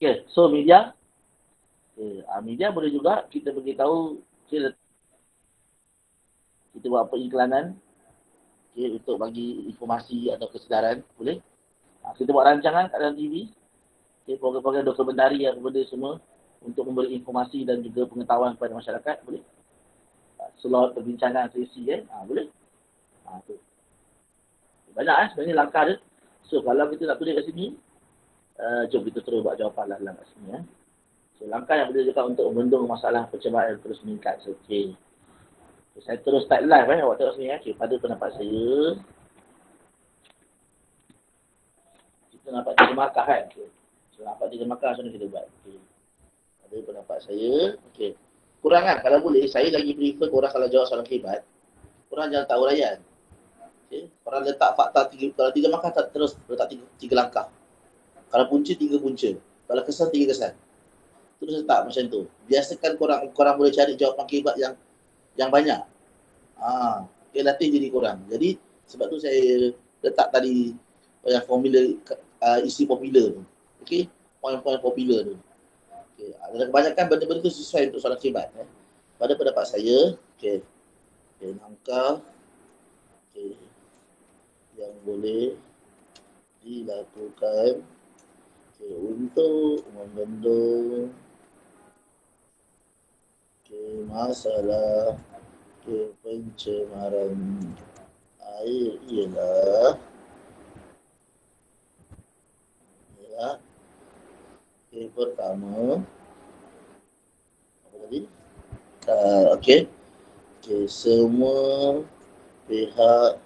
Okay, so media. Okay. Media boleh juga kita beritahu, kita buat periklanan, okay, untuk bagi informasi atau kesedaran, boleh. Kita buat rancangan kat dalam TV, okay, program-program dokumentari yang benda semua untuk memberi informasi dan juga pengetahuan kepada masyarakat, boleh. Slot perbincangan sesi, boleh. Tu. Banyak sebenarnya langkah dia. So kalau kita nak tulis kat sini, jom kita terus buat jawapan dalam kat sini. So langkah yang boleh juga untuk membendung masalah percemaran yang terus meningkat. So, okay. Saya terus start live awak tengok sini. Okay. Pada pendapat saya, kita nampak 3 markah kan. Okay. So nampak 3 markah, macam mana kita buat. Okay. Pada pendapat saya, okay. Kurang kan, kalau boleh, saya lagi prefer korang kalau jawab soalan hebat, korang jangan tak uraian. Okay. Korang letak fakta 3, kalau 3 markah tak terus letak 3 langkah. Kalau punca, 3 punca. Kalau kesan, 3 kesan. Terus letak macam tu. Biasakan korang boleh cari jawapan hebat yang banyak. Okay, latih diri korang. Jadi, sebab tu saya letak tadi yang formula isi popular tu. Okay, poin-poin popular tu. Okay. Dan kebanyakan benda-benda tu sesuai untuk soalan hebat. Pada pendapat saya, okay, langkah yang boleh dilakukan untuk membendung masalah pencemaran air ialah pertama apa tadi? Semua pihak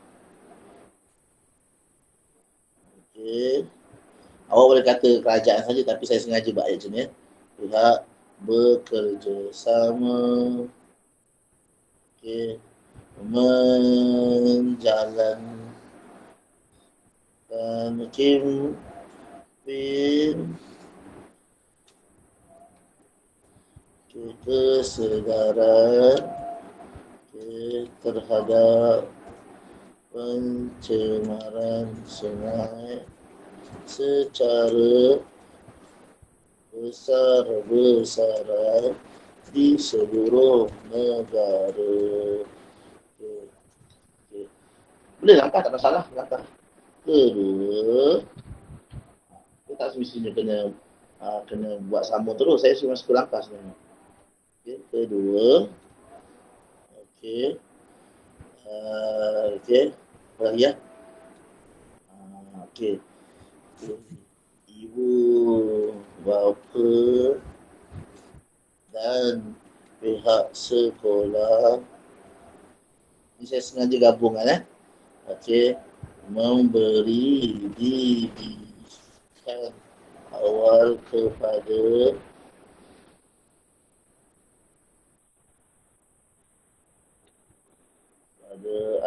awak boleh kata kerajaan saja, tapi saya sengaja buat ayat macam ni. Pihak bekerjasama menjalankan kesedaran terhadap pencemaran sungai secara besar-besaran di seluruh negara. Boleh langkah, tak masalah. Langkah kedua, kita tak semestinya kena buat sama terus. Saya cuma 10 langkah sebenarnya. Kedua, apa lagi ya? Ibu bapa dan pihak sekolah, ini saya sengaja gabungkan memberi didikan awal kepada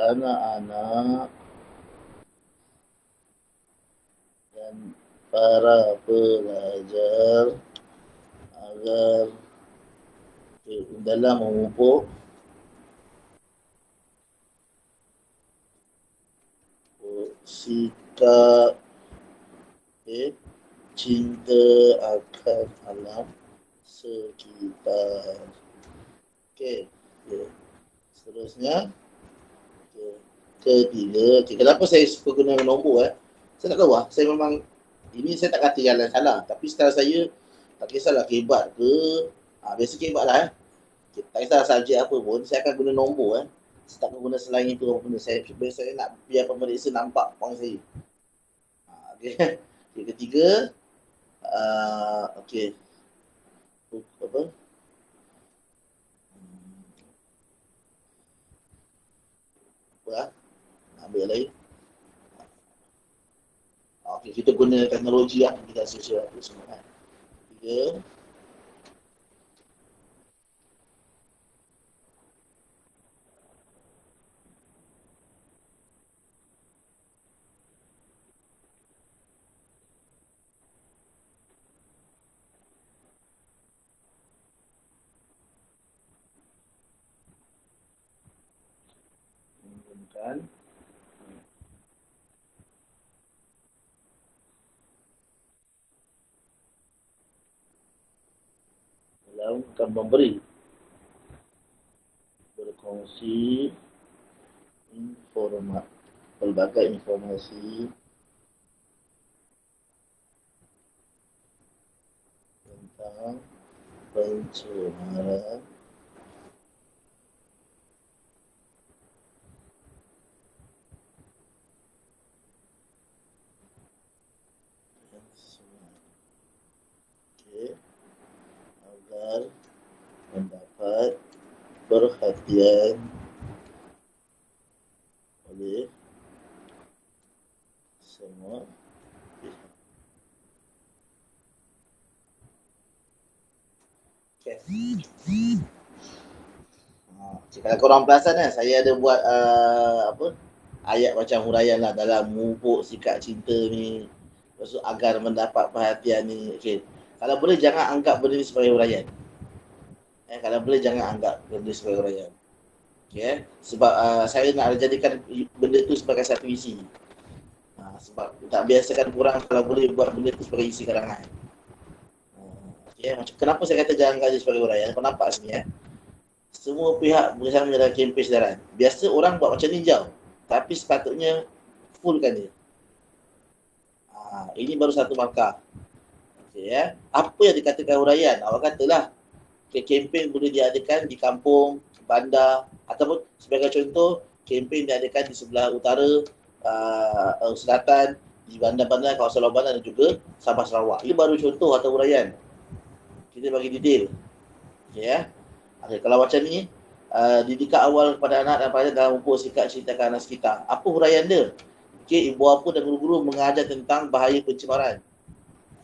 anak-anak dan para pelajar agar dalam memupuk sikap cinta akan alam sekitar. Seterusnya, ketiga, kenapa saya suka guna nombor? Saya tak tahu saya memang, ini saya tak kata jalan salah, tapi style saya tak kisahlah hebat ke, biasa hebat lah tak kisah subjek apa pun, saya akan guna nombor saya tak akan guna selain itu apa benda. Saya nak biar pemeriksa nampak poin saya. Ketiga, apa? Ambil lain. Kita guna teknologi kita sosial itu semua. Tiga. Menggunakan dalam akan memberi, berkongsi pelbagai informasi tentang pencemaran agar mendapat perhatian oleh semua pihak. Okay. Kalau korang perasan kan, saya ada buat ayat macam huraian lah dalam mupuk sikap cinta ni, lepas tu agar mendapat perhatian ni. Okay. Kalau boleh jangan anggap benda ni sebagai huraian. Kalau boleh jangan anggap benda ni sebagai huraian. Okay. Sebab saya nak jadikan benda tu sebagai satu isi. Sebab tak biasakan kurang kalau boleh buat benda tu sebagai isi karangan. Okay. Macam kenapa saya kata jangan anggap dia sebagai huraian? Kau nampak sini semua pihak bersama dalam kempen sedaran. Biasa orang buat macam ni jauh, tapi sepatutnya fullkan dia. Ini baru satu markah. Okay, apa yang dikatakan huraian? Awak katalah kempen boleh diadakan di kampung, bandar, ataupun sebagai contoh kempen diadakan di sebelah utara, selatan, di bandar-bandar kawasan Labuan Banan dan juga Sabah Sarawak. Ini baru contoh atau huraian. Kita bagi detail. Okay, okay, kalau macam ni, didikan awal kepada anak dan pelajar dalam mupuk sikap ceritakan anak sekitar. Apa huraian dia? Okay, ibu bapa dan guru-guru mengajar tentang bahaya pencemaran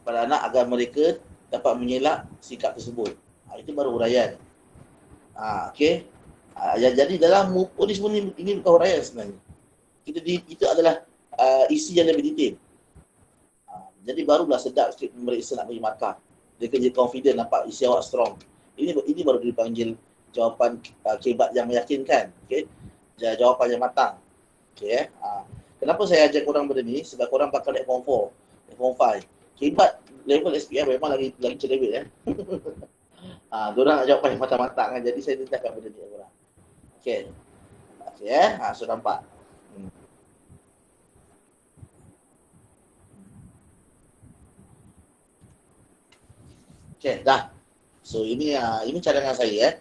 pada anak agar mereka dapat mengelak sikap tersebut. Itu baru huraian. Okay. Jadi dalam mupuk ni semua ini bukan huraian sebenarnya. Itu adalah isi yang lebih detail. Jadi barulah sedap sikit mereka nak bagi markah. Dia kerja confident, nampak isi awak strong. Ini baru dipanggil jawapan kebat yang meyakinkan. Okay. Jawapan yang matang. Okay. Kenapa saya ajak korang benda ni? Sebab korang bakal naik form 4, form 5. Kebat level SPM memang lagi cerewet diorang nak jawapan yang matang-matang kan. Jadi saya letakkan benda ni korang. Okay. Okay, so nampak. Okay, dah. So ini cadangan saya.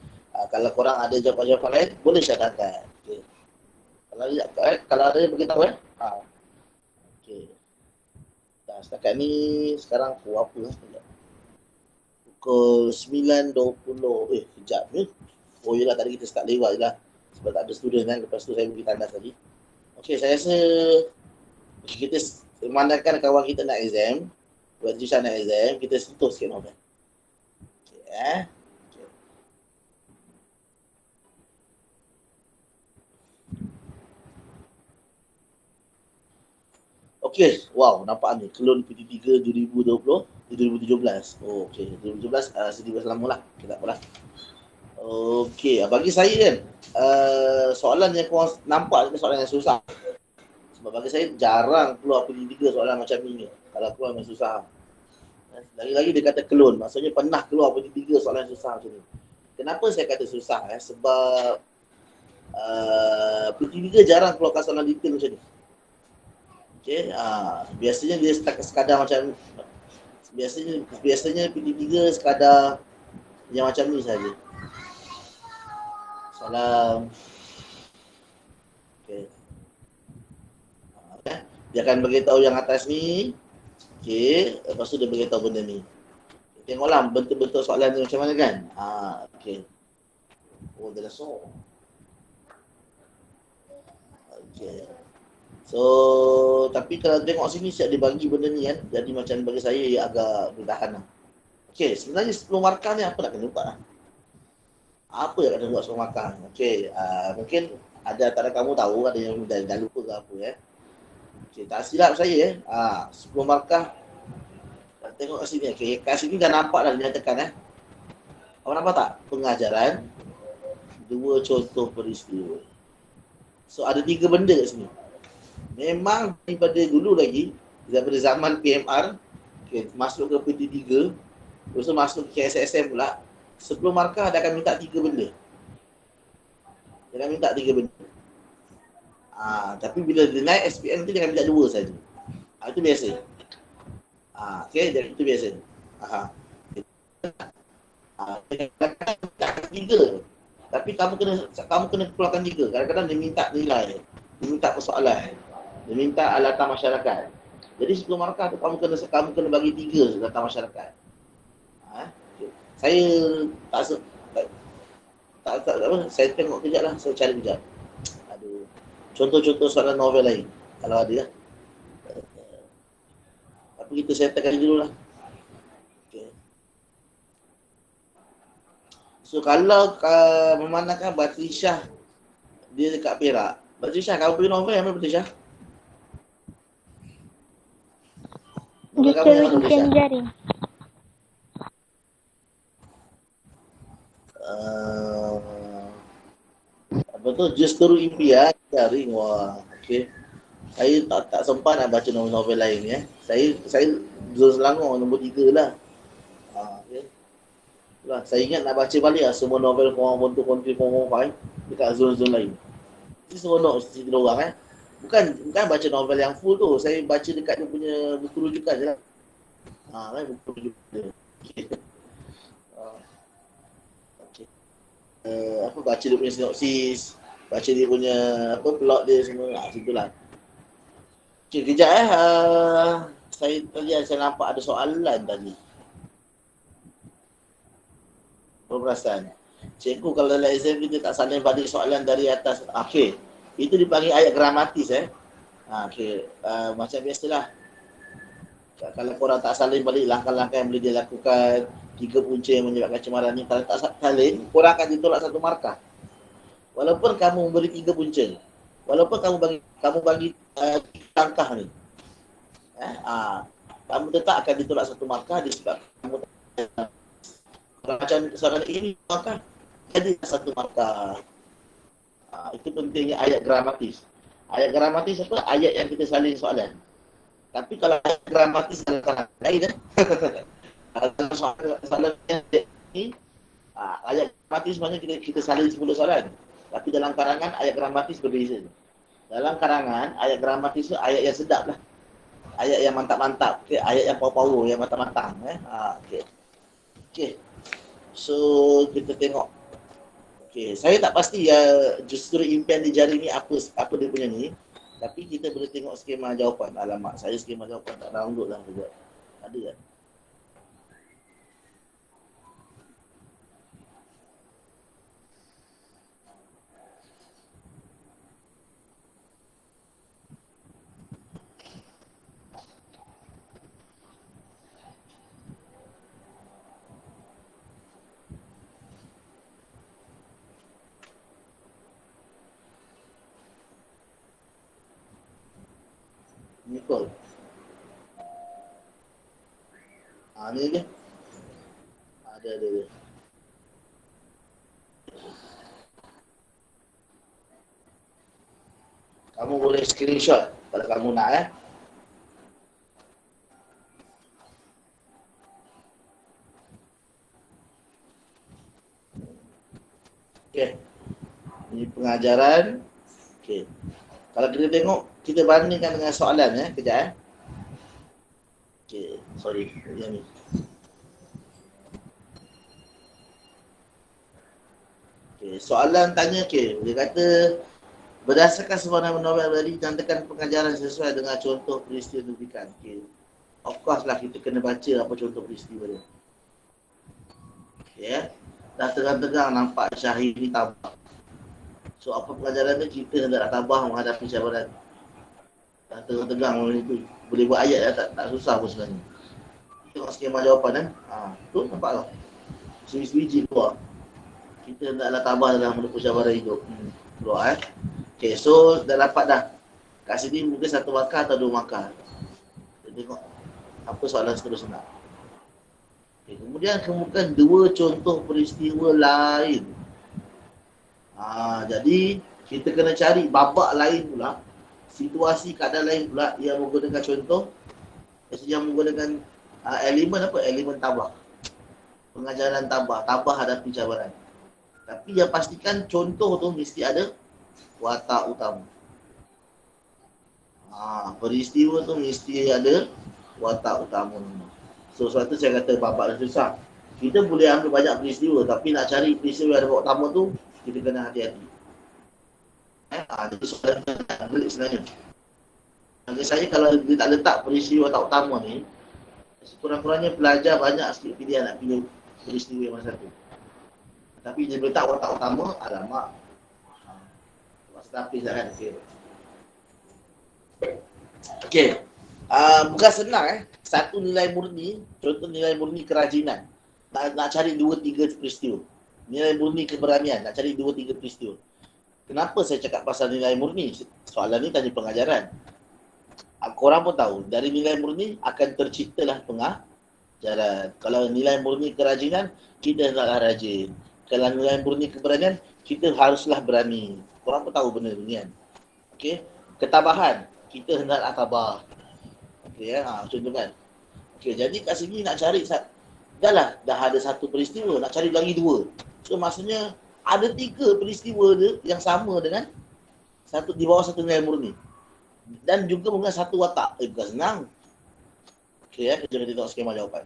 Kalau korang ada jawapan-jawapan lain, boleh cadangkan. Okay. Kalau ada beritahu Okay. Dah, setakat ni sekarang pukul apa lah? Pukul 9.20. Kejap ni. Oh yelah, tadi kita start lewat je lah. Sebab tak ada student kan. Lepas tu saya bagi tanda tadi. Okay, saya rasa kita memandangkan kawan kita nak exam. Buat tujuan nak exam, kita sentuh sikit novel. Okay, Okay, wow, nampak ni. Kelun PT3 2017. Oh, okay. 2017, sedih berselamu lah. Okay, tak apalah. Okay, bagi saya kan, soalan yang korang nampak ni soalan yang susah. Sebab bagi saya jarang keluar PT3 soalan macam ni. Kalau keluar memang susah. Lagi-lagi dia kata kelun. Maksudnya pernah keluar PT3 soalan susah macam ni. Kenapa saya kata susah? Sebab PT3 jarang keluarkan soalan detail macam ni. Okay, biasanya dia sekadar macam biasanya PT3 sekadar yang macam ni saja. Salam. Okay. Dia akan beritahu yang atas ni. Okay, lepas tu dia beritahu benda ni. Tengoklah bentuk-bentuk soalan ni macam mana kan. Okay. Oh, dia dah so. Okay. So, tapi kalau tengok sini siap dibagi benda ni kan. Jadi macam bagi saya agak bertahan lah. Okay, sebenarnya 10 markah ni apa nak kena buat lah? Apa yang kena buat 10 markah? Okay, mungkin ada antara kamu tahu, ada yang dah lupa ke apa Okay, tak silap saya 10 markah. Tengok kat sini. Okay, kat sini dah nampak dah dinyatakan Awak nampak tak? Pengajaran, 2 contoh peristiwa. So, ada 3 benda kat sini. Memang daripada dulu lagi, daripada zaman PMR, okay, masuk ke PT3, lepas tu masuk ke KSSM pula, 10 markah dia akan minta 3 benda. Dia akan minta 3 benda. Tapi bila dia naik SPM tu dia akan minta 2 saja. Itu biasa. Okey, itu biasa. Dia minta 3. Tapi kamu kena keluarkan 3. Kadang-kadang dia minta nilai, dia minta persoalan, dia minta alatan masyarakat. Jadi 10 markah tu kamu kena bagi 3 alatan masyarakat. Saya tak apa, saya tengok kejap lah, saya cari kejap. Aduh. Contoh-contoh soalan novel lain kalau ada lah. Tapi kita settlekan dulu lah. Okay. So kalau memandangkan Batrisah dia dekat Perak, Batrisah kamu pergi novel yang mana Batrisah? Justru impian jaring. Apa tu? Justru impian jaring. Wah, okey. Saya tak sempat nak baca novel-novel lain ya. Saya Zul Selangor nombor 3 lah. Okay. Itulah, saya ingat nak baca balik lah semua novel Korang Bontu Kontri Korang dekat zon-zon lain. Itu seronok cerita orang Bukan baca novel yang full tu. Saya baca dekat dia punya buku rujukan je lah. Kan buku rujukan. Okay. Baca dia punya sinopsis, baca dia punya plot dia semua. Situlah. Okay, kejap saya nampak ada soalan tadi. Perasan. Cikgu kalau dalam exam kita tak salin balik soalan dari atas. Okey. Itu dipanggil ayat gramatis Okey. Macam biasalah. Kalau korang tak salin balik langkah-langkah yang boleh dia lakukan, 3 punca yang menyebabkan cemaran ni, kalau tak salin, korang akan ditolak 1 markah. Walaupun kamu memberi 3 punca. Walaupun kamu bagi 3 langkah ni. Kamu tetap akan ditolak 1 markah disebabkan kamu macam soalan ini maka jadi 1 markah. Itu pentingnya ayat gramatis. Ayat gramatis apa? Ayat yang kita salin soalan. Tapi kalau ayat gramatis adalah lain soalan ni ayat gramatis maknanya kita salin 10 soalan. Tapi dalam karangan ayat gramatis berbeza. Dalam karangan ayat gramatis tu ayat yang sedap lah. Ayat yang mantap-mantap. Okay? Ayat yang power-power, yang matang-matang. Okay. So kita tengok. Okay, saya tak pasti justru impian di jari ni apa dia punya ni. Tapi kita boleh tengok skema jawapan. Alamak, saya skema jawapan tak download lah juga. Ada kan? Nicole. Ni dia. Ada. Kamu boleh screenshot kalau kamu nak Okay. Ini pengajaran. Okay. Kalau kita tengok, kita bandingkan dengan soalan kejap Okay, sorry. Yang ni. Okay, soalan tanya dia kata berdasarkan sebuah nama novel tadi cantakan pengajaran sesuai dengan contoh peristiwa yang diberikan. Okay. Of course lah kita kena baca apa contoh peristiwa dia. Okay, dah tegang-tegang nampak Syahir ni tabah. So apa pelajaran dia? Kita hendak tabah menghadapi cabaran. Dah tegang-tegang itu. Boleh buat ayat tak susah pun sebenarnya. Tengok skema jawapan tu nampak tak? Sebiji keluar. Kita hendaklah tabah dalam menempuh cabaran hidup. Keluar Okay, so dah dapat dah. Kat sini mungkin 1 markah atau 2 markah. Kita tengok apa soalan seterusnya. Okay, kemudian kemudian 2 contoh peristiwa lain. Jadi kita kena cari babak lain pula, situasi keadaan lain pula yang menggunakan contoh, yang menggunakan elemen apa? Elemen tabah. pengajaran tabah hadapi cabaran. Tapi yang pastikan contoh tu mesti ada watak utama. Peristiwa tu mesti ada watak utama. So sebab tu saya kata bapak dah susah. Kita boleh ambil banyak peristiwa, tapi nak cari peristiwa yang ada watak utama tu, kita kena hati-hati. Jadi soalan tak belik sebenarnya. Bagi saya kalau dia tak letak peristiwa watak utama ni, sekurang-kurangnya pelajar banyak sikit pilihan nak pilih peristiwa yang mana satu. Tapi dia letak watak utama, alamak. Tapi tak kan. Okey. Bukan senang Satu nilai murni, contoh nilai murni kerajinan. Nak cari 2-3 peristiwa. Nilai murni keberanian, nak cari 2-3 peristiwa. Kenapa saya cakap pasal nilai murni? Soalan ni tanya pengajaran. Korang pun tahu, dari nilai murni akan terciptalah pengajaran. Kalau nilai murni kerajinan, kita hendaklah rajin. Kalau nilai murni keberanian, kita haruslah berani. Korang pun tahu benda ni kan. Okey. Ketabahan, kita hendaklah tabah. Okey contoh kan. Okey, jadi kat sini nak cari dah ada satu peristiwa, nak cari lagi 2. So maksudnya ada 3 peristiwa dia yang sama dengan satu di bawah satu nilai murni. Dan juga dengan satu watak. Bukan senang. Okey kita tengok skema jawapan.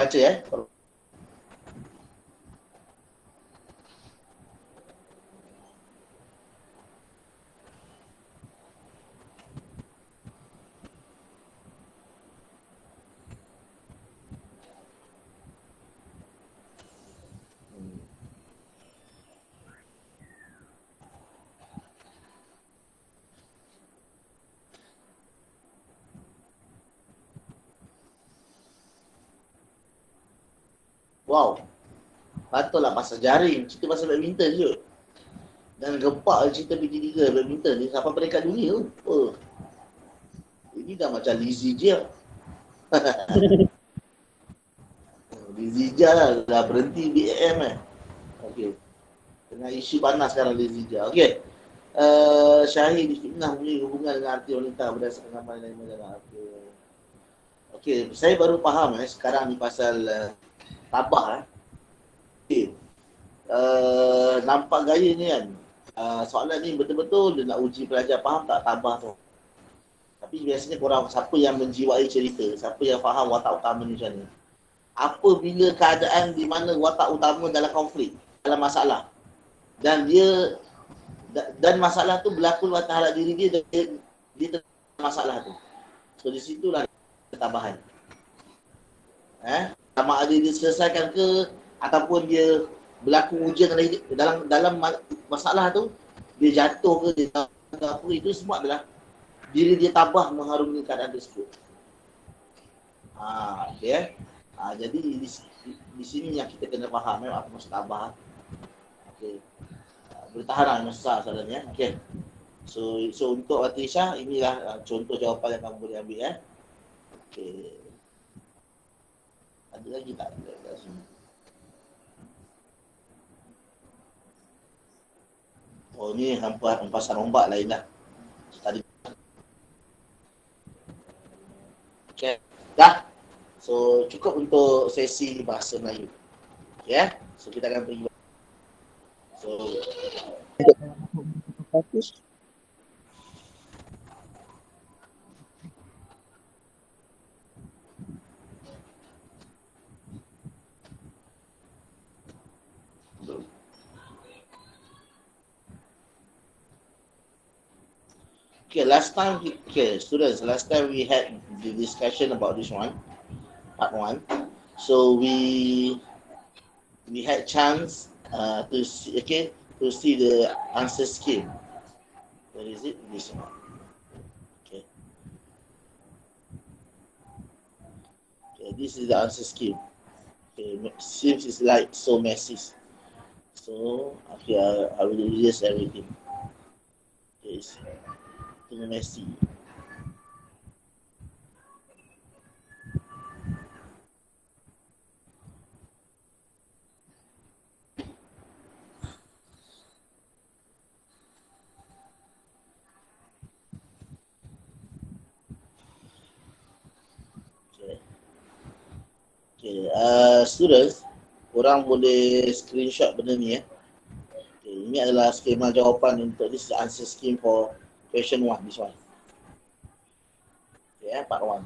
Baca Wow. Patutlah pasal jaring, cerita pasal badminton je. Dan gempak cerita PT3 badminton ni sampai peringkat dunia tu. Ini dah macam Lizzie je. Lizzie je dah berhenti BM Okey. Tengah isu panas sekarang Lizzie je. Okey. Syahid difitnah punya hubungan dengan arti wanita berdasarkan gambaran lain majalah. Okey, saya baru faham sekarang ni pasal tabah Okay. Nampak gaya ni kan. Soalan ni betul-betul dia nak uji pelajar faham tak tabah tu. Tapi biasanya korang, siapa yang menjiwai cerita, siapa yang faham watak utama ni macam ni. Apabila keadaan di mana watak utama dalam konflik, dalam masalah. Dan masalah tu berlaku terhadap diri dia, dia terhadap masalah tu. So di situlah ketabahan. Sama ada dia selesaikan ke, ataupun dia berlaku ujian dalam masalah tu, dia jatuh ke, dia apa, itu semua adalah diri dia tabah mengharungi keadaan tersebut. Okay. Jadi di sini yang kita kena faham apa maksud tabah. Okay. Bertahan susah soalannya. Okay. So untuk Atisha, inilah contoh jawapan yang kamu boleh ambil Okay. Ada lagi tak? Oh ni hempasan ombak lain lah. Tadi. Okay. Dah. So cukup untuk sesi bahasa Melayu. Okay. So kita akan pergi. So Okay, students, last time we had the discussion about this one, part 1. So we had chance to see the answer scheme. Where is it? This one. Okay. This is the answer scheme. Okay, seems it's like so messy. So I will erase everything. Okay. Messy. Okay, students, korang boleh screenshot benda ni ya. Okay, ini adalah skema jawapan untuk this answer scheme for question 1, this one. Okay, part 1.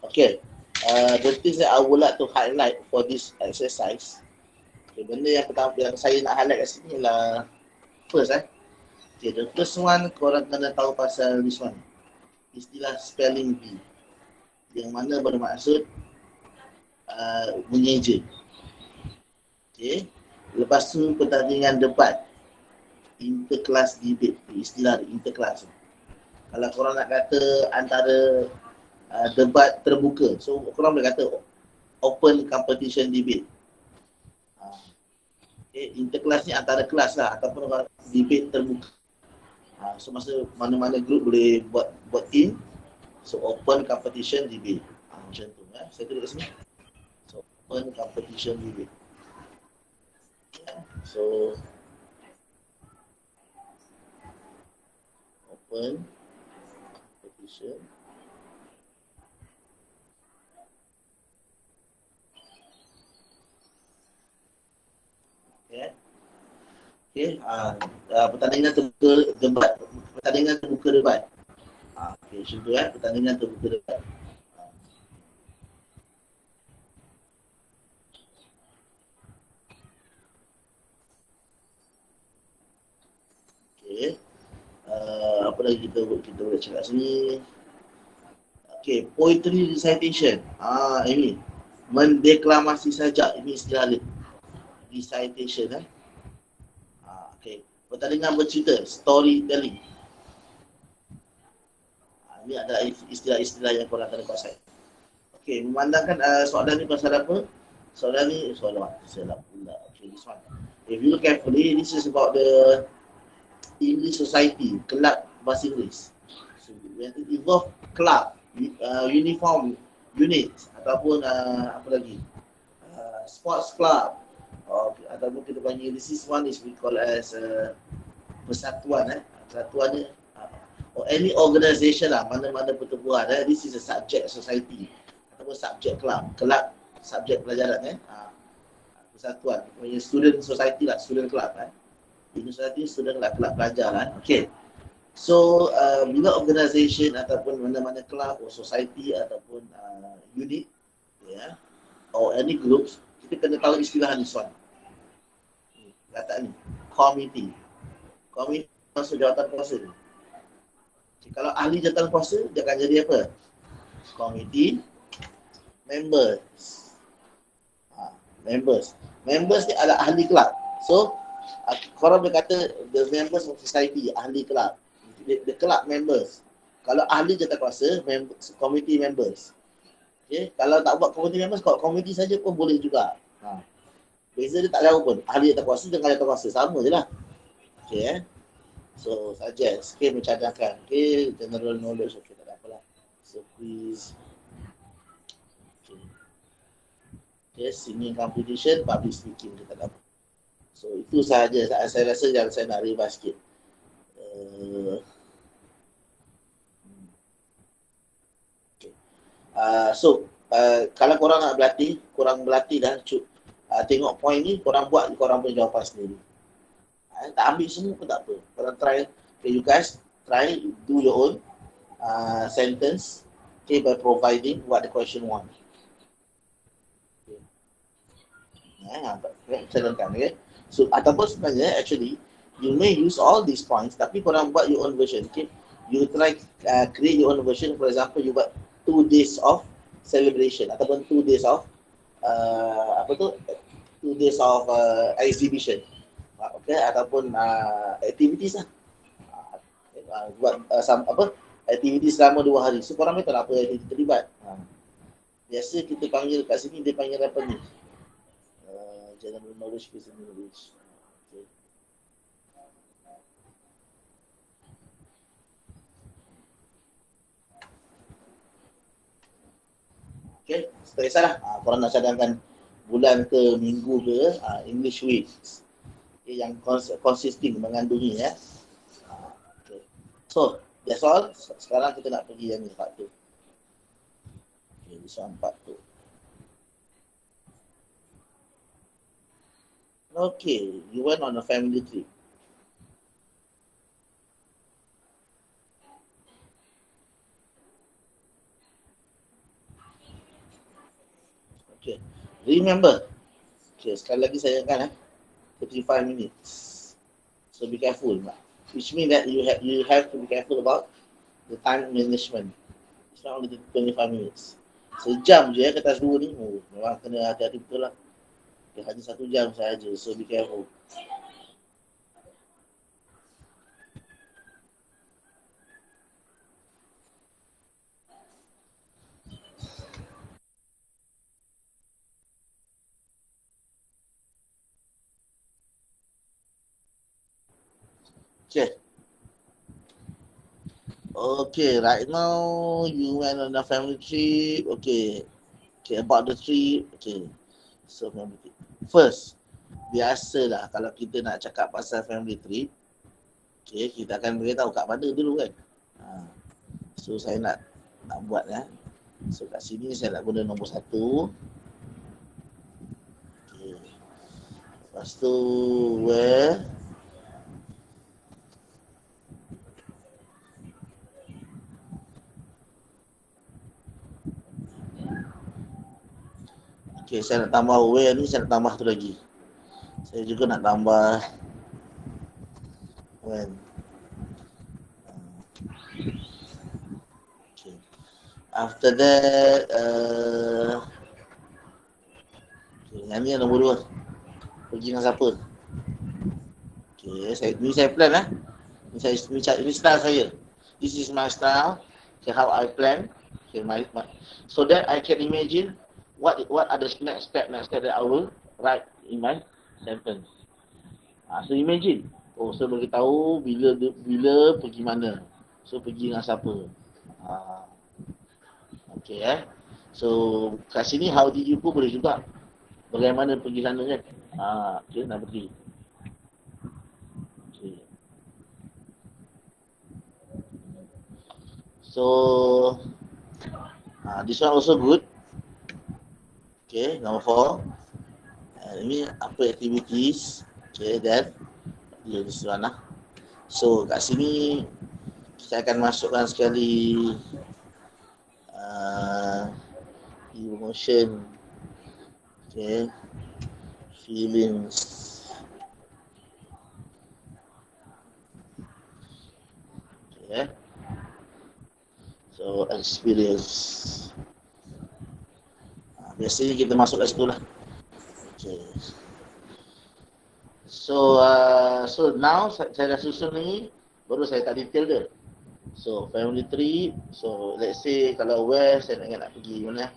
Okay, the things that I would like to highlight for this exercise. Okay, benda yang pertama yang saya nak highlight kat sini ialah first okay, the first one korang kena tahu pasal this one. Istilah spelling bee. Yang mana bermaksud mengeja. Okay. Lepas tu pertandingan debat. Interclass debate. Istilah interclass. Kalau korang nak kata antara debat terbuka. So korang boleh kata open competition debate. Okay. Interclass ni antara kelas lah. Ataupun debate terbuka. So masa mana-mana group boleh buat team. So open competition debate. Macam tu. Saya tulis kat sini. So open competition debate. So open competition pertandingan terbuka debat. Pertandingan terbuka debat. Okay, macam tu pertandingan terbuka debat. Okay. Apa lagi kita boleh cakap sini? Okay, poetry recitation. Ini mendeklamasi sajak. Ini istilah recitation. Okay, pertandingan bercerita, storytelling. Ini adalah istilah-istilah yang korang kena kuasai. Okay, memandangkan soalan ni pasal apa? Soalan salah pula. Okay, this one. If you look carefully, this is about the English Society, kelab bahasa Inggeris. So, yang involve club, uniform unit ataupun apa lagi? Sports club. Ataupun kita panggil, this is one is we call as persatuan. Persatuan ni or any organisation lah, mana-mana pertubuhan. This is a subject society ataupun subject club. Kelab subjek pelajaran persatuan. Student society lah, student club University student lah, kelab pelajar Okay. So bila organisation ataupun mana-mana club or society ataupun unit or any groups, kita kena tahu istilah ni soal. Kata ni, committee. Committee maksud jawatan kuasa. Kalau ahli jawatan kuasa, dia akan jadi apa? Committee members. Members ni adalah ahli kelab. So korang boleh kata the members of society, ahli kelab. The club members. Kalau ahli jawatankuasa, committee members. Okay. Kalau tak buat committee members, kalau committee saja pun boleh juga. Beza dia tak jauh pun. Ahli jawatankuasa dengan jawatankuasa sama je lah. Okay. So suggest. Okay, mencadangkan. Okay, general knowledge. Okay, tak ada apalah. So please. Okay, singing competition, public speaking, kita tak apa. So itu sahaja. Saya rasa yang saya nak revise sikit. Okay. Kalau korang nak berlatih, korang berlatih dah. Tengok point ni, korang buat, korang punya jawapan sendiri. Tak ambil semua pun tak apa. Korang try. Okay, you guys try, do your own sentence. Okay, by providing what the question want. Cadangkan, okay. So ataupun sebenarnya actually you may use all these points tapi korang buat your own version. Okay, you try create your own version. For example, you buat 2 days of celebration ataupun 2 days of 2 days of exhibition. Okay, ataupun activities lah. Buat activities selama 2 hari. So korang tahu apa yang terlibat. Biasa kita panggil kat sini, dia panggil apa ni? General knowledge based English. Okay. Okay, tak kisahlah. Korang nak cadangkan bulan ke, minggu ke, English weeks. Okay, yang consisting mengandungi ya. Okay. So, that's all. Sekarang kita nak pergi yang ni, part tu. Okay, this one part tu. Okay, you went on a family trip. Okay, remember. Okay, sekali lagi saya ingatkan 35 minutes. So be careful. Which means that you have to be careful about the time management. It's not only 25 minutes. Sejam je kertas 2 ni. Memang kena hati-hati betul lah. Dia hanya 1 jam sahaja. So be careful. Okay. Okay, right now you went on a family trip. Okay. Okay, about the trip. Okay. So family trip. First, biasalah kalau kita nak cakap pasal family trip, okay, kita akan beritahu kat mana dulu kan. So saya nak buat ya. So kat sini saya nak guna nombor 1. Okay. Lepas tu where. Okay, saya nak tambah where ni, saya nak tambah tu lagi. Saya juga nak tambah when. Okay. After that, okay, yang ni yang nombor 2. Pergi dengan siapa? Okay, saya plan lah. Ini style saya. This is my style. Okay, how I plan. Okay, so that I can imagine what are the next step that I will write in my sentence. So imagine. Oh, saya beritahu bila pergi mana. So pergi dengan siapa. Okay So kat sini how did you pun boleh juga. Bagaimana pergi sana kan. Okay, nak pergi. Okay. So this one also good. Okay, number 4. Ini apa activities. Okay, then this one lah. So kat sini saya akan masukkan sekali emotion. Okay, feelings. Okay, so experience. Biasanya kita masuk kat situ lah. Okay. So now saya dah susun ni, baru saya tak detail dia. So family trip. So let's say kalau west saya nak pergi mana?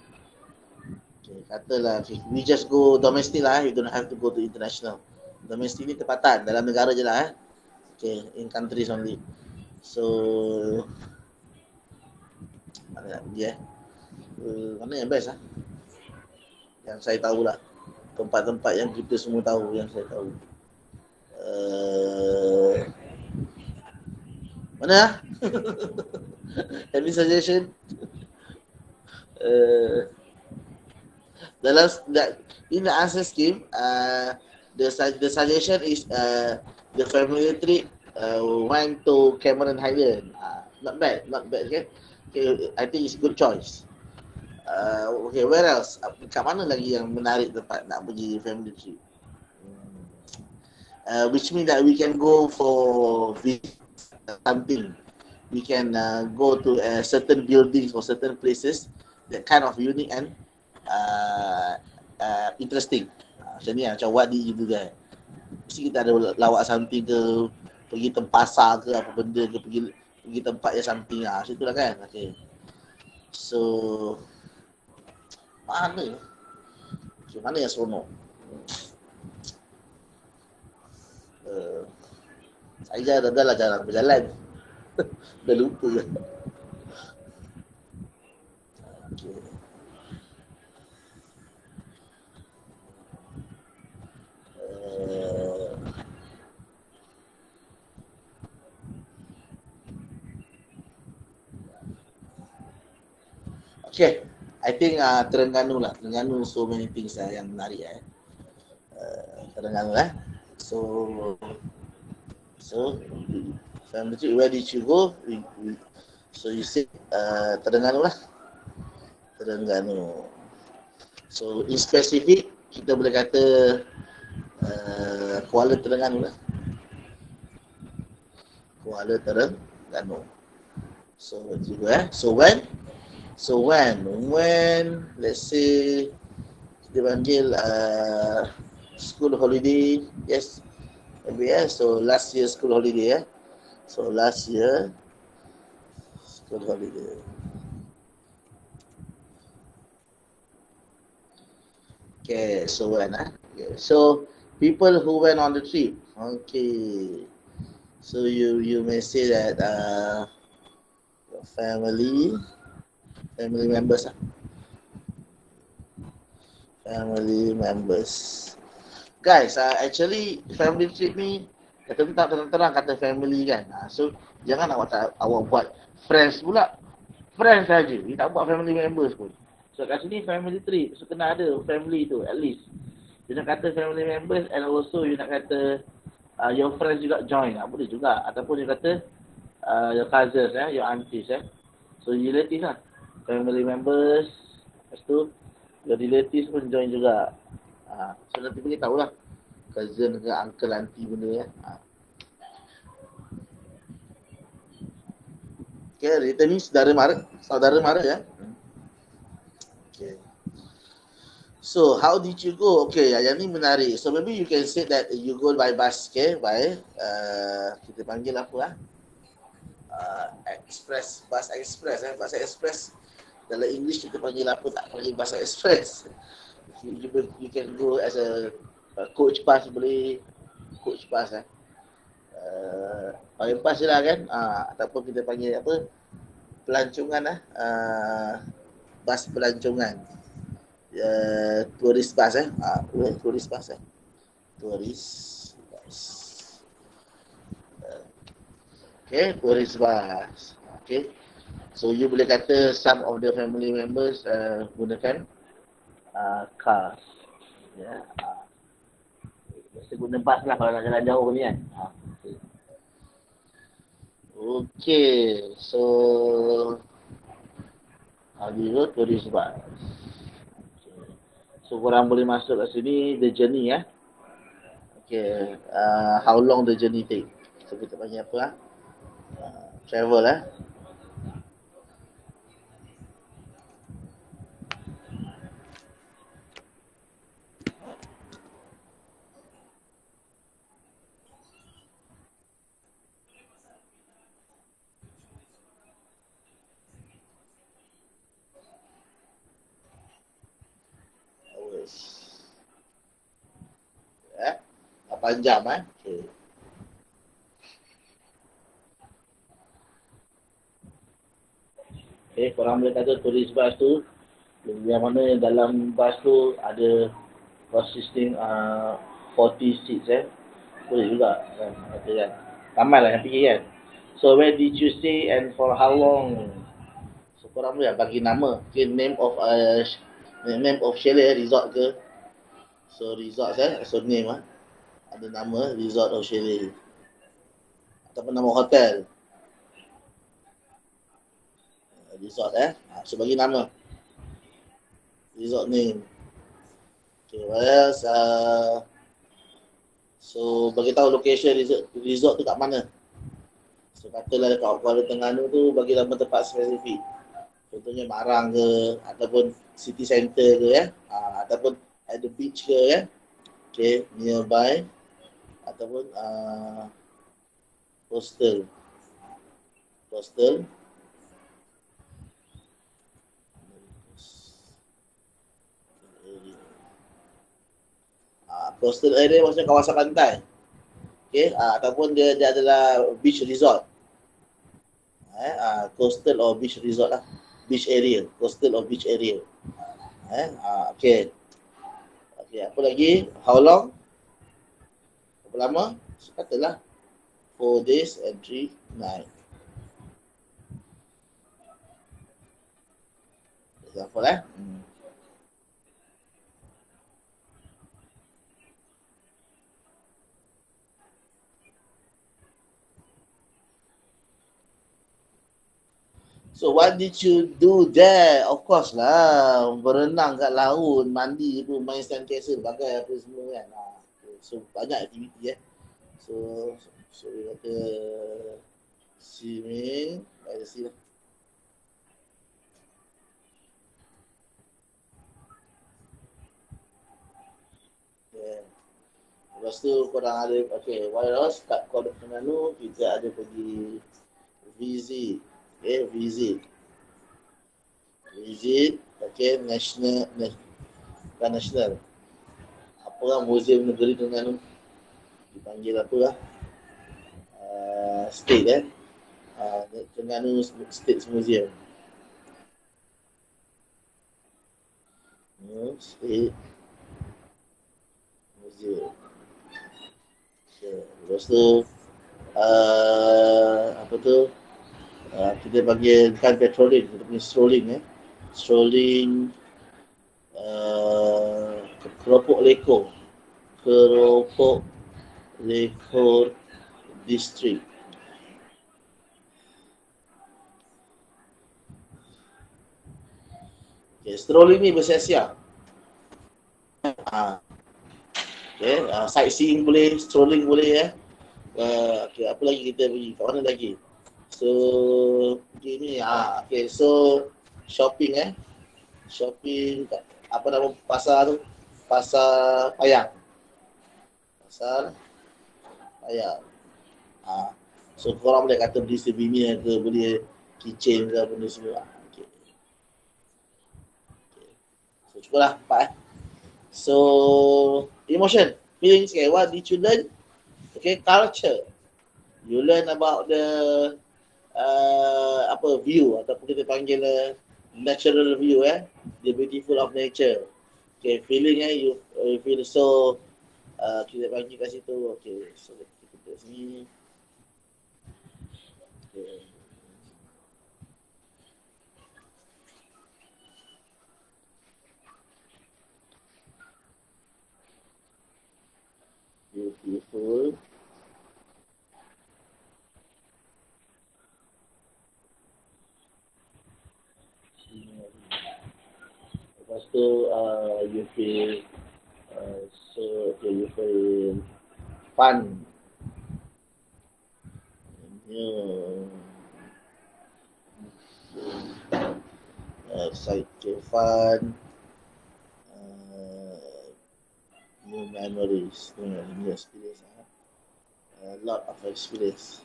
Okay, katalah we just go domestic lah. You don't have to go to international. Domestic ni tempatan dalam negara je lah. Okay, in countries only. So mana nak pergi mana yang best lah? Yang saya tahulah. Tempat-tempat yang kita semua tahu, yang saya tahu. Mana? Any suggestion? In the answer scheme, the suggestion is the family trip went to Cameron Highland. Not bad, okay? Okay, I think it's good choice. Okay, where else? Kat mana lagi yang menarik tempat nak pergi family trip? Which means that we can go for something. We can go to certain buildings or certain places that kind of unique and interesting. Macam ni macam what did you do there? Mesti kita ada lawak something ke, pergi tempasar ke apa benda ke, pergi tempat yang something macam itulah kan. Okay. So mana? Okay, mana yang seronok? Saya dah lah jarang berjalan. Dah lupa. Okay. Okay, I think Terengganu lah. Terengganu so many things yang menarik Terengganu So family trip, where did you go? So you said Terengganu lah. Terengganu. So in specific kita boleh kata Kuala Terengganu lah. Kuala Terengganu. So juga So when let's say kita panggil school holiday, yes, maybe so last year school holiday so last year school holiday. Okay, so when okay. So people who went on the trip, okay, so you may say that your family members guys, actually family trip ni kata terang kata family kan, so jangan awak buat friends pula, friends saja, you tak buat family members pun. So kat sini family trip, so kena ada family tu at least. You nak kata family members and also you nak kata your friends juga join, boleh juga, ataupun you kata your cousins your aunties so relatives lah, family members, lepas tu your relatives pun join juga. So nanti boleh tahulah cousin ke uncle auntie benda Okay, kita ni saudara mara Okay. So how did you go? Okay, yang ni menarik. So maybe you can say that you go by bus, okay, by kita panggil apa bus express. Dalam English kita panggil apa, tak panggil bus express. You can go as a coach bus, boleh coach bus panggil bus je lah kan, ataupun kita panggil apa, pelancongan bas pelancongan, tourist bus tourist bus tourist bus. Okay, tourist bus. Okay, so you boleh kata some of the family members gunakan cars, biasa guna bus lah kalau nak jalan jauh ni kan. Okay, so Aliro tourist bus. So korang boleh masuk kat sini, the journey Okay, how long the journey take? So kita panggil apa travel panjang Okay. Okay, korang boleh kata tourist bus tu yang mana dalam bus tu ada consisting 40 seats boleh juga kan, kata kan ramai lah yang pergi kan. So where did you stay and for how long? So korang boleh bagi nama, okay, name of chalet, resort ke, so resort so name ada nama resort or chalet ataupun nama hotel resort so bagi nama resort name. Okay, what else? So bagi tahu location resort tu kat mana. So katalah dekat Kuala Terengganu tu bagi nama tempat spesifik, contohnya Marang ke ataupun city center ke ataupun at the beach ke okay, nearby ataupun hostel coastal area maksudnya kawasan pantai, okay, ataupun dia adalah beach resort, coastal or beach resort lah, beach area, coastal or beach area, okay, apa lagi, how long, lama? So, katalah 4 days and 3 night. Example So what did you do there? Of course lah, berenang kat laut, mandi tu, main sandcastle, bagai apa semua kan. So banyak aktiviti So dia kata swimming by the sea lah. Yeah. Lepas tu korang ada, okay, what else? Kat Kuala Terengganu kita ada pergi visit. Okay, visit, okay, national, bukan national. Apa lah, Museum Negeri Terengganu. Dipanggil apa lah? State Terengganu State Museum. State Museum. Okay. Lepas tu apa tu? Kita panggil bukan patrolling, kita panggil strolling Keropok Lekor District. Okay, strolling ni bersia-sia. Okay, sightseeing boleh, strolling boleh okay, apa lagi kita pergi? Kat mana lagi? So, gini okay, so shopping shopping apa nama pasar tu? Pasar Payang. So korang boleh kata beli souvenir ke, beli keychain ke, benda semua. Okay. So cukuplah 4 So emotion, feelings, okay, what did you learn? Okay, culture. You learn about the view ataupun kita panggil natural view, the beautiful of nature. Okay, feeling you feel so kita panggil kat situ. Okay, so kita put sini. Okay. Beautiful. Lepas tu you feel you feel fun. Fun. New memories, new experience. A lot of experience.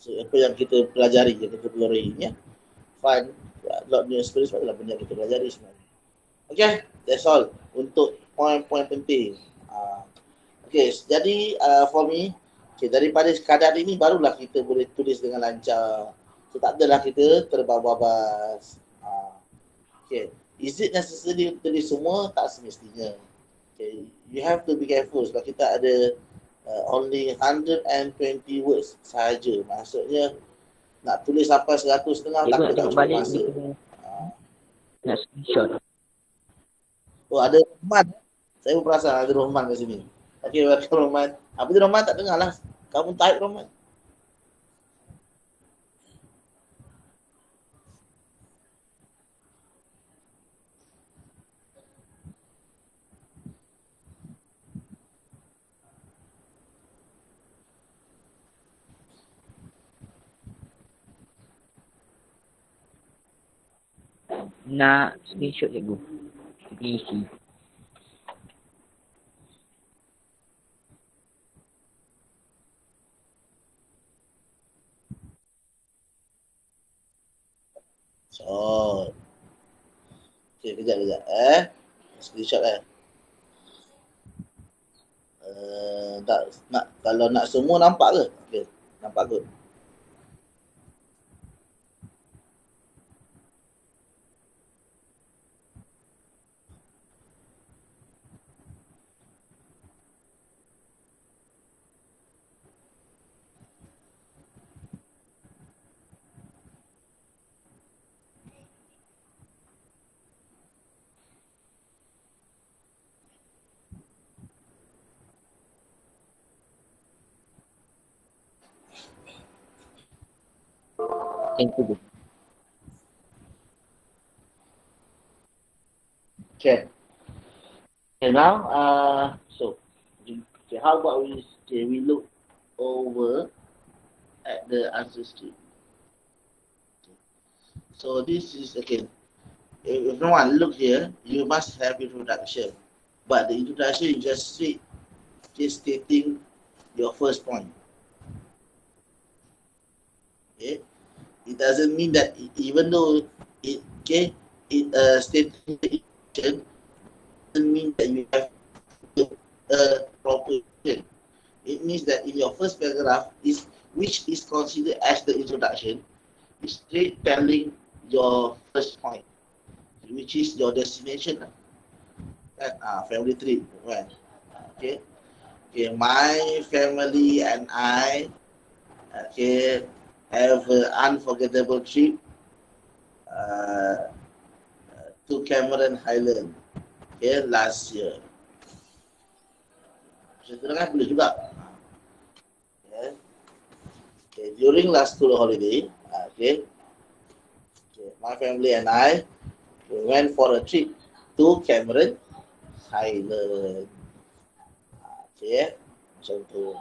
So, apa yang kita pelajari, yang kita pelajari fun, lot new experience, adalah benda yang kita pelajari sebenarnya. Okay, that's all untuk poin-poin penting. Okay, jadi for me, okay, daripada sekadar ini barulah kita boleh tulis dengan lancar. So, tak adalah kita terbabas. Okay, is it necessary tulis semua? Tak semestinya. Okay, you have to be careful sebab kita ada only 120 words sahaja. Maksudnya nak tulis sampai 100 setengah tak cukup masa. Nak screenshot. Oh, ada Rohman. Saya pun perasan ada Rohman kat sini. Okey, welcome Rohman. Apa tu Rohman? Tak dengar lah. Kamu type Rohman. Nak screenshot cikgu. Kita isi. So, okey, kejap. Screenshot tak nak, kalau nak semua nampak ke? Okey, nampak kot. Yang tu je. Okay. Okay, now, okay, how about we look over at the answer script. So this is, okay, if no one look here, you must have introduction. But the introduction is just stating your first point. Okay? It doesn't mean that even though it stating the introduction doesn't mean that you have a proper introduction. It means that in your first paragraph which is considered as the introduction, is straight telling your first point, which is your destination. Family trip, right? Okay. Okay, my family and I, okay, have an unforgettable trip to Cameron Highland, okay, last year. Sebenarnya kan boleh juga. Okay, during last school holiday, okay, my family and I we went for a trip to Cameron Highland. Okay, macam tu.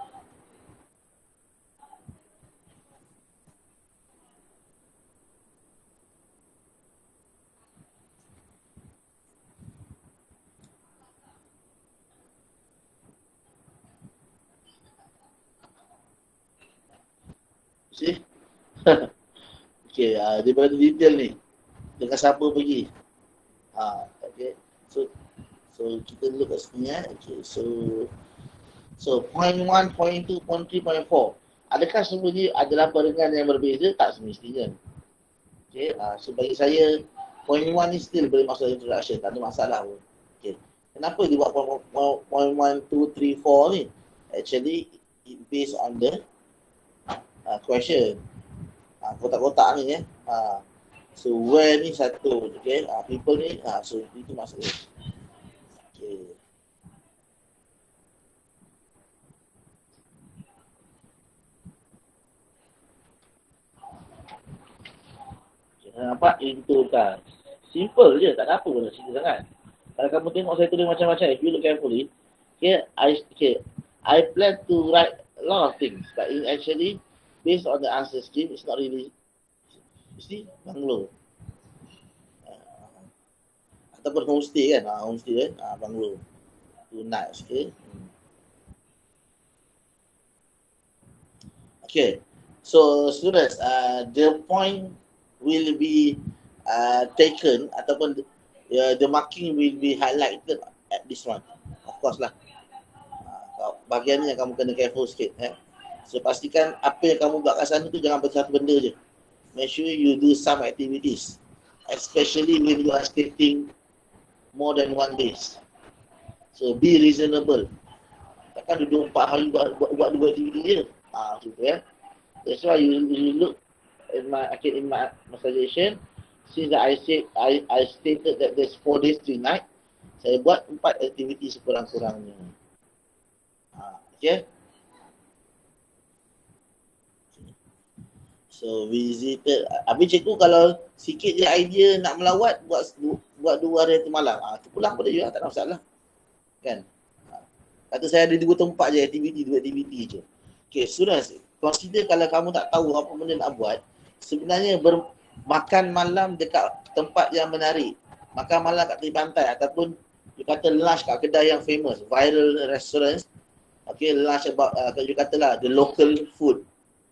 See? Okay, daripada detail ni, dengan siapa pergi. Okay, so kita look kat sini. Okay, so point 1, point 2, point 3, point 4. Adakah semua ni adalah barengan yang berbeza? Tak semestinya. Okay, so bagi saya, point 1 ni still boleh masuk introduction, tak ada masalah pun. Okay, kenapa dia buat point 1, 2, 3, 4 ni? Actually, it based on the question. Kotak-kotak ni so where ni satu, okay, people ni, so itu maksudnya. Okay. Nampak itu kan simple je, tak ada apa pun cerita sangat. Kalau kamu tengok saya tulis macam-macam, if you look carefully, I plan to write a lot of things, but actually based on the answer scheme, it's not really, you see, bungalow. Ataupun homestay kan, bungalow. 2 nights, okay. Okay, so students, the point will be taken ataupun the marking will be highlighted at this one. Of course lah. Bahagian ni yang kamu kena careful sikit. So pastikan apa yang kamu buat kat sana tu jangan satu benda je. Make sure you do some activities. Especially when you are stating more than 1 days. So be reasonable. Takkan duduk 4 hari buat 2 aktiviti je. Gitu ya. That's why you look in my suggestion, since I stated that there's 4 days 3 nights, saya buat 4 aktiviti sekurang-kurangnya. Okay. So visited. Habis cikgu kalau sikit je idea nak melawat, buat 2 hari 1 malam. Tu pulang pada juga, tak ada masalah. Kan? Kata saya ada 2 tempat je aktiviti, 2 aktiviti je. Okay, students, consider kalau kamu tak tahu apa benda nak buat, sebenarnya makan malam dekat tempat yang menarik. Makan malam kat tepi pantai ataupun you kata lunch kat kedai yang famous, viral restaurants. Okay, lunch about, you katalah the local food.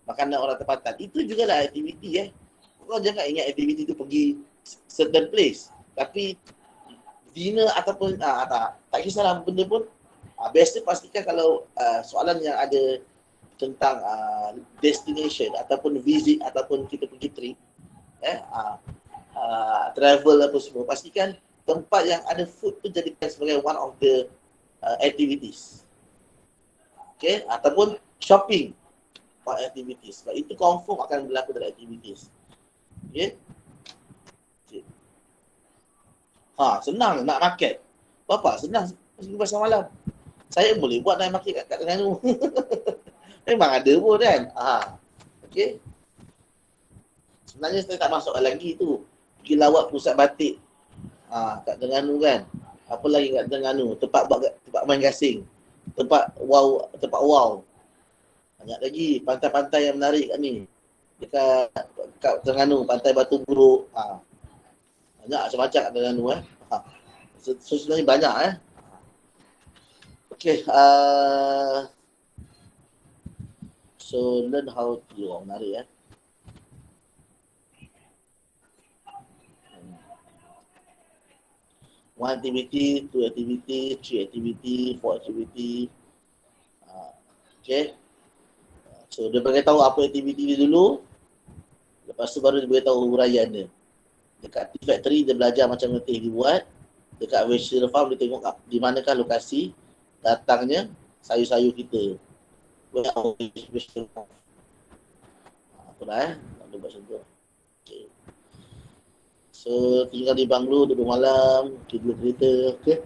Makanan orang tempatan. Itu jugalah aktiviti Kau jangan ingat aktiviti tu pergi certain place. Tapi dinner ataupun tak kisahlah benda pun. Best pastikan kalau soalan yang ada tentang destination ataupun visit ataupun kita pergi trip, travel apa semua, pastikan tempat yang ada food tu jadikan sebagai one of the activities. Okay, ataupun shopping for activities. Sebab itu confirm akan berlaku dalam activities. Okay. Senang nak market. Bapa, senang pergi pasar malam. Saya boleh buat night market kat Terengganu. Memang ada pun kan. Okay. sebenarnya saya tak masuk lagi tu. Pergi lawat pusat batik. Kat Terengganu kan. Apa lagi kat Terengganu? Tempat main gasing. Tempat wow. Banyak lagi pantai-pantai yang menarik kat ni. Kat Terengganu, Pantai Batu Buruk. Banyak macam-macam kat Terengganu So sebenarnya banyak Okay, so learn how to menarik One activity, two activity, three activity, four activity. Okay. So dia beritahu apa aktiviti dia dulu. Lepas tu baru dia beritahu huraian dia. Dekat tea factory dia belajar macam mana teh dibuat. Dekat vegetable farm dia tengok di manakah lokasi datangnya sayur-sayur kita. Where our vegetable farm. Apa dah nak buat macam tu. Okay. So tinggal di banglo, duduk malam, tidur kereta, okay.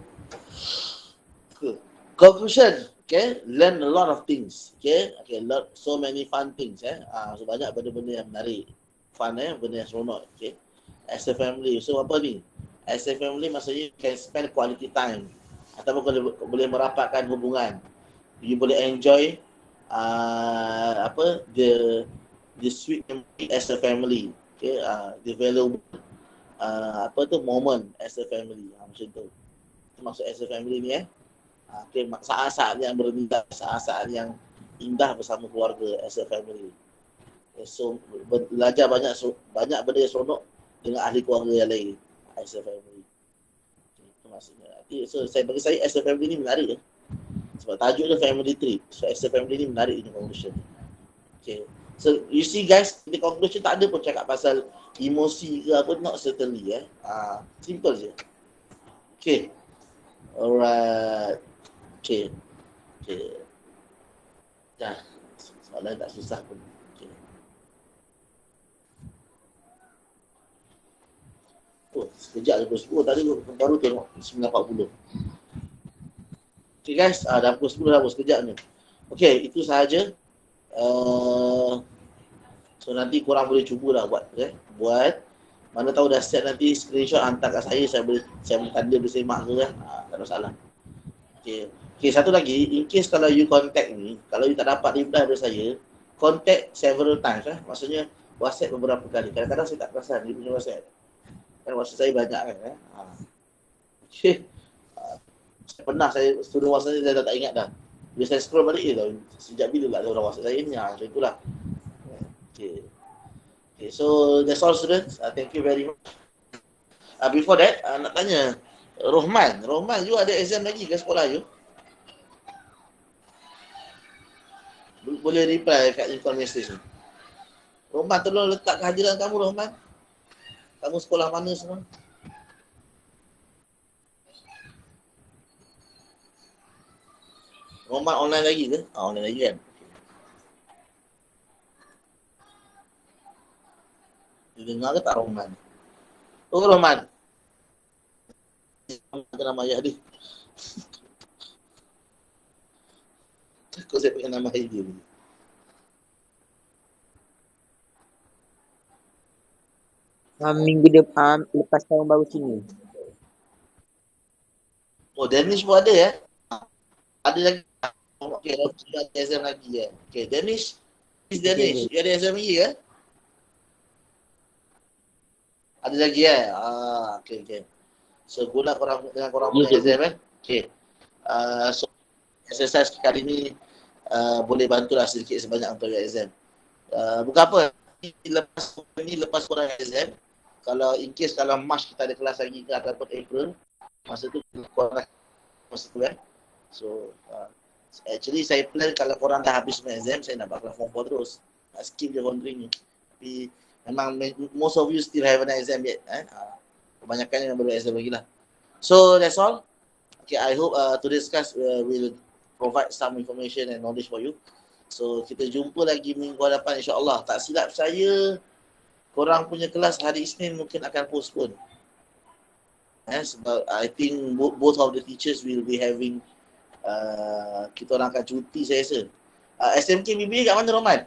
Conclusion, okay, learn a lot of things, okay, learn so many fun things, so banyak benda-benda yang menarik, fun, benda yang seronok, okay. As a family, so apa ni? As a family maksudnya you can spend quality time, ataupun boleh merapatkan hubungan, you boleh enjoy the sweet memory as a family, okay, the valuable moment as a family, macam tu. Maksud as a family ni okay, saat-saat yang berindah, saat-saat yang indah bersama keluarga as a family. Okay, so belajar banyak benda yang seronok dengan ahli keluarga yang lain as a family. Okay, itu maksudnya. So bagi saya as a family ni menarik sebab tajuk dia family trip. So as a family ni menarik ini conclusion. Okay. So you see guys, di conclusion tak ada pun cakap pasal emosi ke apa, not certainly simple je. Okay. Alright. Okay. Dah. Soalan tak susah pun. Okay. Sekejap je pukul 10. Tadi baru tengok 9.40. Okay guys, dah pukul 10 dah, sekejap ni. Okay, itu sahaja. So nanti korang boleh cuba lah buat. Mana tahu dah set nanti screenshot hantar kat saya boleh tanda bersemak ke tak ada masalah. Okay, satu lagi, in case kalau you contact ni, kalau you tak dapat reply dari saya, contact several times maksudnya WhatsApp beberapa kali. Kadang-kadang saya tak perasan dia punya WhatsApp. Kan WhatsApp saya banyak kan. Okay. Pernah saya student WhatsApp saya tak ingat dah. Bila saya scroll balik tau, sejak bila tak ada orang WhatsApp saya ni, macam itulah. Okay, so that's all students. Thank you very much. Before that, nak tanya Rohman, you ada exam lagi ke sekolah you? Boleh reply kat inform message ni. Rohman, tolong letak kehadiran kamu Rohman. Kamu sekolah mana semua? Rohman online lagi ke? Online lagi kan? Dia dengar ke tak Rohman? Oh Rohman. Ada nama ayah dia. Takut saya pakai nama ayah dia. Minggu depan lepas tahun baru sini. Oh, Danish pun ada Ada lagi. Okay, ada exam lagi Okay, Danish. You ada exam lagi ke? Ada lagi okay. So guna dengan korang punya exam Okay. So exercise kali ni boleh bantulah sedikit sebanyak untuk exam. Bukan apa, lepas korang exam, kalau in case kalau March kita ada kelas lagi ke ataupun April, masa tu korang So actually saya plan kalau korang dah habis semua exam, saya nak buat kelas form 4 terus. Skip je countering ni. Tapi memang most of you still haven't exam yet. Kebanyakan yang baru exam lagi lah. So that's all. Okay, I hope today's class will provide some information and knowledge for you. So kita jumpa lagi minggu depan insyaAllah. Tak silap saya, korang punya kelas hari Isnin mungkin akan postpone. Sebab I think both of the teachers will be having kita orang akan cuti saya rasa. SMK BBA kat mana Roman?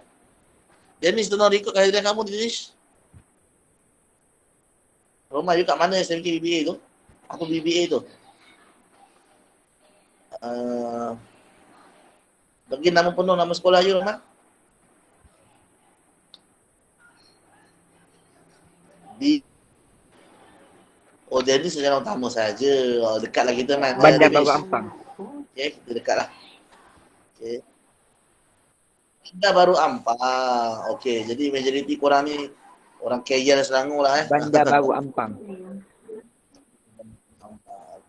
Dennis tolong record kehadiran kamu Dennis. Roma, you kat mana SMK BBA tu? Apa BBA tu? Bagi nama penuh nama sekolah you, Roma? Oh, dia ni sejarah utama saja. Oh, dekatlah kita man. Bandar Baru Ampang. Okay, kita dekatlah. Okay. Bandar Baru Ampang. Okay, jadi majoriti korang ni orang KL Selangor lah Bandar Baru Ampang.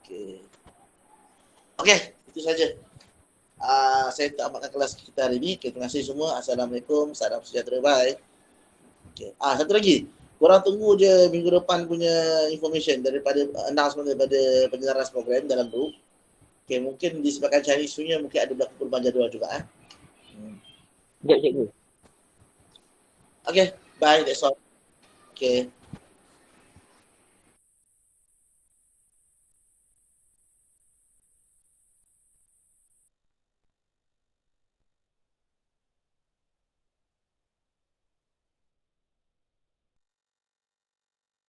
Okay. Okay, itu saja. Saya tamatkan kelas kita hari ini. Okay, terima kasih semua. Assalamualaikum. Salam sejahtera. Bye. Okay. Satu lagi. Korang tunggu je minggu depan punya information daripada announcement daripada penyelaras program dalam group. Okay, mungkin disebabkan Chinese New Year mungkin ada berlaku perubahan jadual juga. Sekejap, cikgu. Okay, bye. That's all. Okay.